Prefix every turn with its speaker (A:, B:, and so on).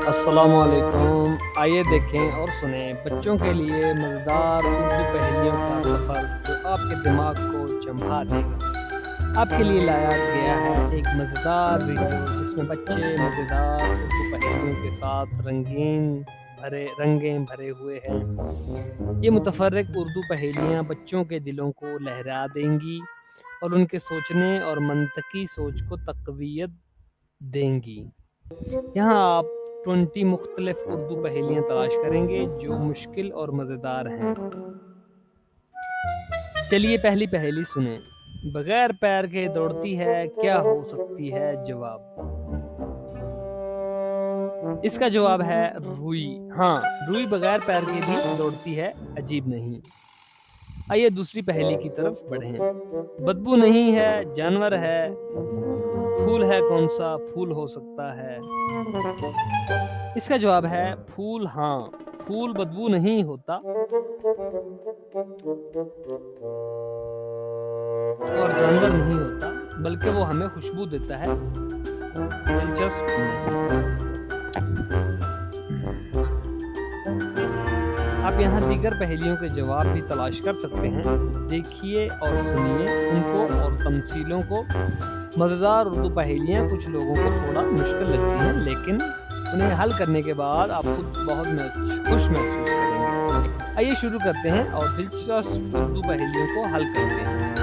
A: السلام علیکم، آئیے دیکھیں اور سنیں بچوں کے لیے مزیدار اردو پہلیوں کا سفر جو آپ کے دماغ کو چمکا دے گا۔ آپ کے لیے لایا گیا ہے ایک مزیدار ویڈیو جس میں بچے مزیدار اردو پہلیوں کے ساتھ رنگیں بھرے ہوئے ہیں۔ یہ متفرق اردو پہیلیاں بچوں کے دلوں کو لہرا دیں گی اور ان کے سوچنے اور منطقی سوچ کو تقویت دیں گی۔ یہاں آپ 20 مختلف اردو پہیلیاں تلاش کریں گے جو مشکل اور مزیدار ہیں۔ چلیے پہلی پہیلی سنیں۔ بغیر پیر کے دوڑتی ہے، کیا ہو سکتی ہے جواب؟ اس کا جواب ہے روئی۔ ہاں، روئی بغیر پیر کے بھی دوڑتی ہے، عجیب نہیں۔ آئیے دوسری پہیلی کی طرف بڑھیں۔ بدبو نہیں ہے، جانور ہے، پھول ہے کون سا پھول ہو سکتا ہے؟ اس کا جواب ہے پھول۔ ہاں، پھول بدبو نہیں ہوتا اور جانور نہیں ہوتا، بلکہ وہ ہمیں خوشبو دیتا ہے۔ دلچسپ نہیں۔ آپ یہاں دیگر پہیلیوں کے جواب بھی تلاش کر سکتے ہیں۔ دیکھیے اور سنیے ان کو اور تمثیلوں کو۔ مزیدار اردو پہیلیاں کچھ لوگوں کو تھوڑا مشکل لگتی ہیں، لیکن انہیں حل کرنے کے بعد آپ خود بہت خوش محسوس کریں گے۔ آئیے شروع کرتے ہیں اور دلچسپ اردو پہیلیوں کو حل کرتے ہیں۔